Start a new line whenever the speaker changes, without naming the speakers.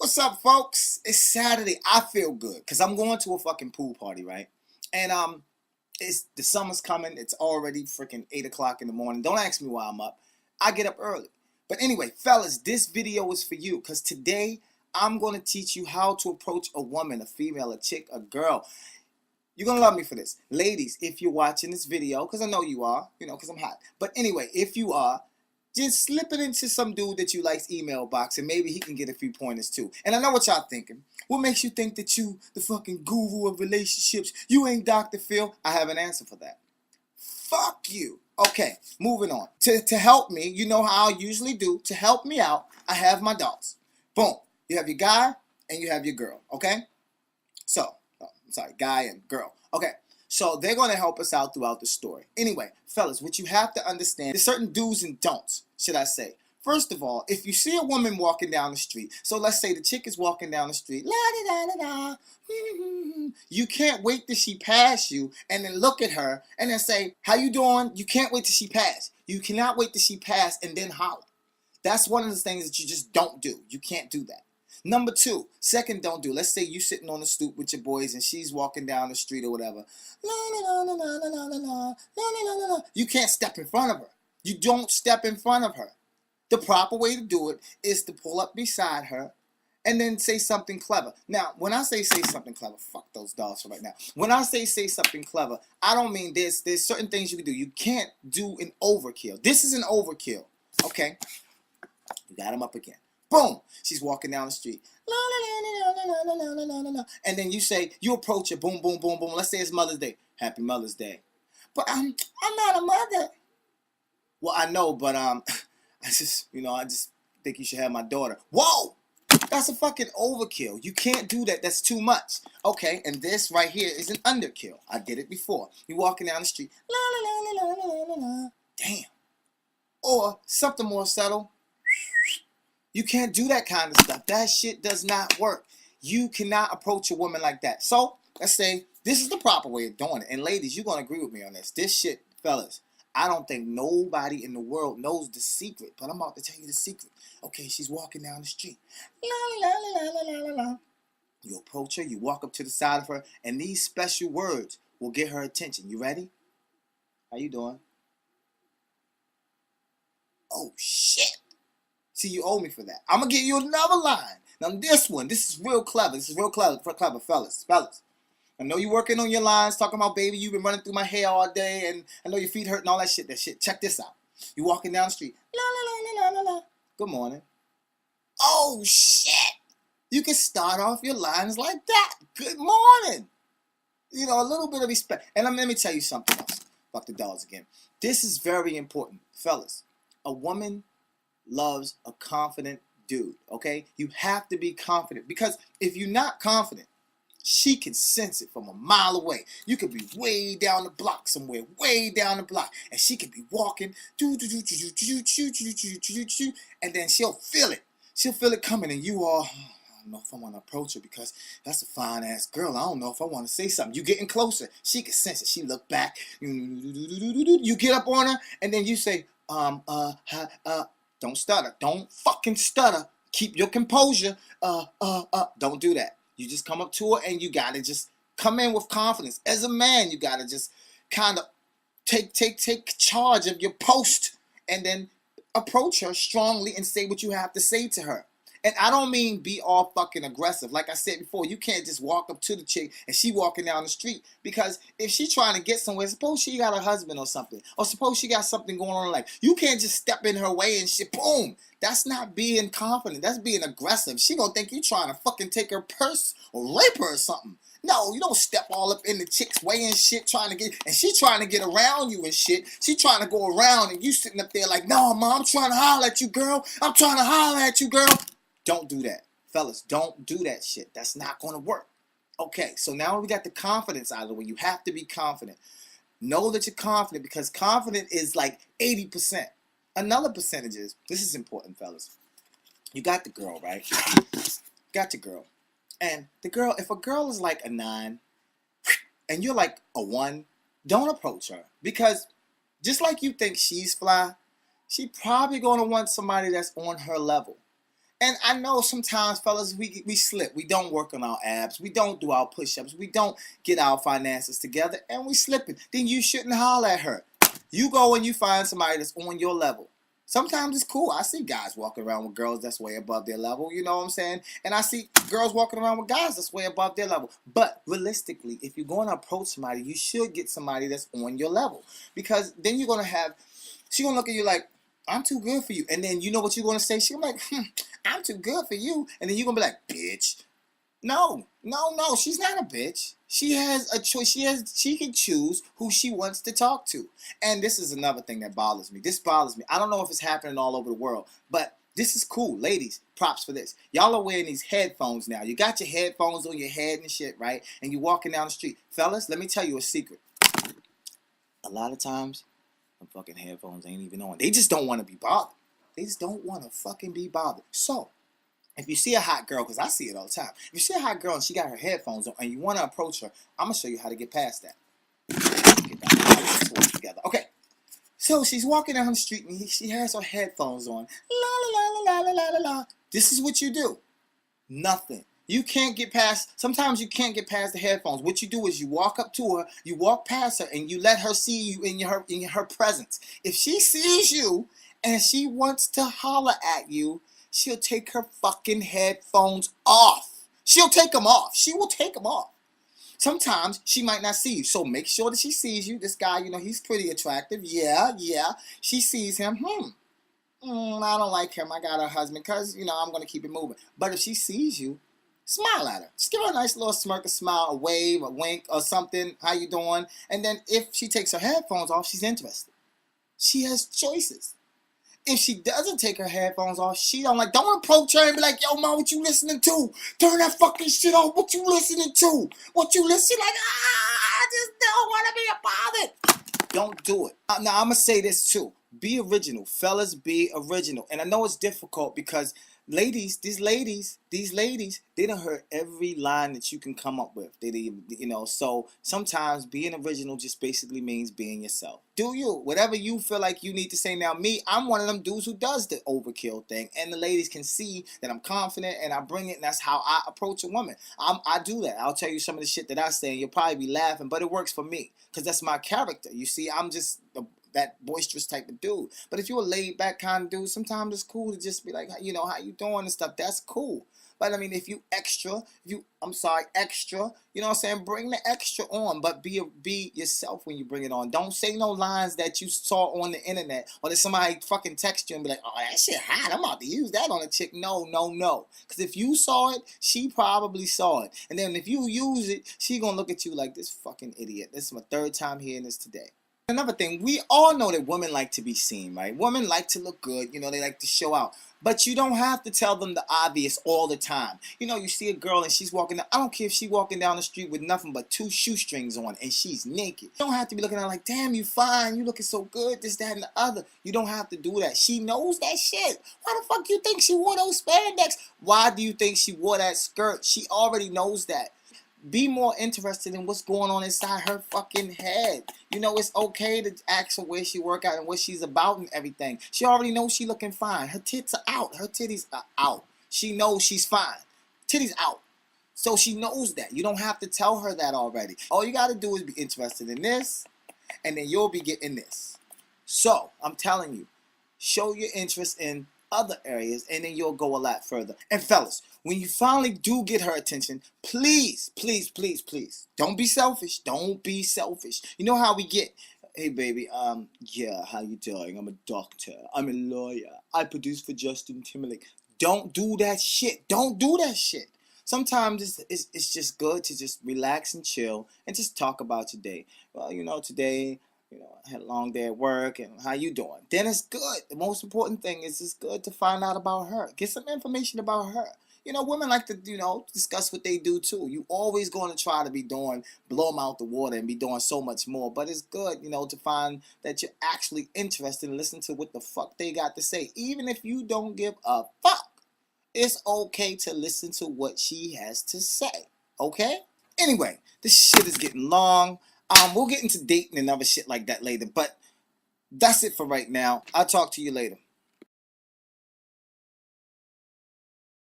What's up, folks? It's Saturday. I feel good because I'm going to a fucking pool party, right? And it's the summer's coming. It's already freaking 8 o'clock in the morning. Don't ask me why I'm up. I get up early. But anyway, fellas, this video is for you because today I'm going to teach you how to approach a woman, a female, a chick, a girl. You're going to love me for this. Ladies, if you're watching this video, because I know you are, because I'm hot. But anyway, if you are, just slip it into some dude that you like's email box and maybe he can get a few pointers too. And I know what y'all thinking. What makes you think that you, the fucking guru of relationships, you ain't Dr. Phil? I have an answer for that. Fuck you. Okay, moving on. To help me, you know how I usually do, to help me out, I have my dolls. Boom. You have your guy and you have your girl, okay? So, guy and girl. Okay, so they're going to help us out throughout the story. Anyway, fellas, what you have to understand, there's certain do's and don'ts, should I say. First of all, if you see a woman walking down the street, so let's say the chick is walking down the street, la-da-da-da-da, you can't wait till she pass you and then look at her and then say, how you doing? You can't wait till she pass. You cannot wait till she pass and then holler. That's one of the things that you just don't do. You can't do that. Number two, second don't do. Let's say you sitting on the stoop with your boys and she's walking down the street or whatever. You can't step in front of her. You don't step in front of her. The proper way to do it is to pull up beside her and then say something clever. Now, when I say something clever, fuck those dolls for right now. When I say something clever, I don't mean this. There's certain things you can do. You can't do an overkill. This is an overkill. Okay? You got him up again. Boom! She's walking down the street. And then you say, you approach her, boom, boom, boom, boom. Let's say it's Mother's Day. Happy Mother's Day. But I'm not a mother. Well, I know, but I just think you should have my daughter. Whoa! That's a fucking overkill. You can't do that. That's too much. Okay, and this right here is an underkill. I did it before. You're walking down the street. Damn. Or something more subtle. You can't do that kind of stuff. That shit does not work. You cannot approach a woman like that. So, let's say this is the proper way of doing it. And ladies, you're going to agree with me on this. This shit, fellas, I don't think nobody in the world knows the secret. But I'm about to tell you the secret. Okay, she's walking down the street. You approach her, you walk up to the side of her, and these special words will get her attention. You ready? How you doing? Oh, shit. See, you owe me for that. I'm going to give you another line. Now, this is real clever. This is real clever, fellas. I know you're working on your lines, talking about, baby, you've been running through my hair all day, and I know your feet hurt and all that shit. Check this out. You're walking down the street. Good morning. Oh, shit. You can start off your lines like that. Good morning. A little bit of respect. And let me tell you something else. Fuck the dolls again. This is very important. Fellas, a woman loves a confident dude, okay? You have to be confident because if you're not confident, she can sense it from a mile away. You could be way down the block somewhere, way down the block, and she could be walking, and then she'll feel it. She'll feel it coming, and you are, I don't know if I want to approach her because that's a fine-ass girl. I don't know if I want to say something. You getting closer. She can sense it. She look back. You get up on her, and then you say, don't stutter. Don't fucking stutter. Keep your composure. Don't do that. You just come up to her and you gotta just come in with confidence. As a man, you gotta just kind of take charge of your post and then approach her strongly and say what you have to say to her. And I don't mean be all fucking aggressive. Like I said before, you can't just walk up to the chick and she walking down the street. Because if she trying to get somewhere, suppose she got a husband or something. Or suppose she got something going on in life. You can't just step in her way and shit, boom. That's not being confident. That's being aggressive. She gonna think you trying to fucking take her purse or rape her or something. No, you don't step all up in the chick's way and shit and she trying to get around you and shit. She trying to go around and you sitting up there like, no, mom, I'm trying to holler at you, girl. I'm trying to holler at you, girl. Don't do that. Fellas, don't do that shit. That's not going to work. Okay, so now we got the confidence out of the way. You have to be confident. Know that you're confident because confident is like 80%. Another percentage is, this is important, fellas. You got the girl, right? Got your girl. And the girl, if a girl is like a 9 and you're like a 1, don't approach her. Because just like you think she's fly, she probably going to want somebody that's on her level. And I know sometimes, fellas, we slip. We don't work on our abs. We don't do our push-ups. We don't get our finances together, and we slipping. Then you shouldn't holler at her. You go and you find somebody that's on your level. Sometimes it's cool. I see guys walking around with girls that's way above their level. You know what I'm saying? And I see girls walking around with guys that's way above their level. But realistically, if you're going to approach somebody, you should get somebody that's on your level. Because then you're going to have, she's going to look at you like, I'm too good for you. And then you know what you're going to say? She's like, I'm too good for you. And then you're going to be like, bitch. No, she's not a bitch. She has a choice. She can choose who she wants to talk to. And this is another thing that bothers me. This bothers me. I don't know if it's happening all over the world, but this is cool. Ladies, props for this. Y'all are wearing these headphones now. You got your headphones on your head and shit, right? And you're walking down the street. Fellas, let me tell you a secret. A lot of times, them fucking headphones ain't even on. They just don't want to be bothered. They just don't want to fucking be bothered. So, if you see a hot girl, because I see it all the time. If you see a hot girl and she got her headphones on and you want to approach her, I'm going to show you how to get past that. Get that together. Okay. So she's walking down the street and she has her headphones on. La la la la la la la. This is what you do. Nothing. You can't get past, sometimes you can't get past the headphones. What you do is you walk up to her, you walk past her, and you let her see you in her presence. If she sees you and she wants to holler at you, she'll take her fucking headphones off. She'll take them off. She will take them off. Sometimes she might not see you, so make sure that she sees you. This guy, you know, he's pretty attractive. Yeah. She sees him. I don't like him. I got a husband because, you know, I'm going to keep it moving. But if she sees you, smile at her. Just give her a nice little smirk, a smile, a wave, a wink, or something. How you doing? And then if she takes her headphones off, she's interested. She has choices. If she doesn't take her headphones off, don't approach her and be like, yo, ma, what you listening to? Turn that fucking shit off. What you listening to? What you listening? Like, I just don't want to be bothered. Don't do it. Now, I'm going to say this too. Be original. Fellas, be original. And I know it's difficult because these ladies, they done heard every line that you can come up with. So sometimes being original just basically means being yourself. Do you. Whatever you feel like you need to say. Now, me, I'm one of them dudes who does the overkill thing. And the ladies can see that I'm confident and I bring it. And that's how I approach a woman. I do that. I'll tell you some of the shit that I say and you'll probably be laughing. But it works for me because that's my character. You see, I'm just that boisterous type of dude. But if you're a laid back kind of dude, sometimes it's cool to just be like, you know, how you doing and stuff. That's cool. But I mean, if you extra, you know what I'm saying? Bring the extra on, but be yourself when you bring it on. Don't say no lines that you saw on the internet or that somebody fucking text you and be like, oh, that shit hot. I'm about to use that on a chick. No. Because if you saw it, she probably saw it. And then if you use it, she gonna look at you like this fucking idiot. This is my third time hearing this today. Another thing, we all know that women like to be seen, right? Women like to look good, you know, they like to show out. But you don't have to tell them the obvious all the time. You know, you see a girl and she's walking down, I don't care if she's walking down the street with nothing but 2 shoestrings on and she's naked. You don't have to be looking at her like, damn, you fine, you looking so good, this, that, and the other. You don't have to do that. She knows that shit. Why the fuck you think she wore those spandex? Why do you think she wore that skirt? She already knows that. Be more interested in what's going on inside her fucking head. You know, it's okay to ask her where she work out and what she's about and everything. She already knows she looking fine. Her tits are out. Her titties are out. She knows she's fine. Titties out. So she knows that. You don't have to tell her that already. All you got to do is be interested in this, and then you'll be getting this. So, I'm telling you, show your interest in other areas, and then you'll go a lot further. And fellas, when you finally do get her attention, please, don't be selfish. Don't be selfish. You know how we get, hey baby, yeah, how you doing? I'm a doctor. I'm a lawyer. I produce for Justin Timberlake. Don't do that shit. Don't do that shit. Sometimes it's just good to just relax and chill and just talk about your day. Well, you know, today, you know, I had a long day at work, and how you doing? Then it's good. The most important thing is it's good to find out about her. Get some information about her. You know, women like to, you know, discuss what they do too. You always going to try to be blow them out the water and be doing so much more. But it's good, you know, to find that you're actually interested and listen to what the fuck they got to say. Even if you don't give a fuck, it's okay to listen to what she has to say. Okay? Anyway, this shit is getting long. We'll get into dating and other shit like that later, but that's it for right now. I'll talk to you later.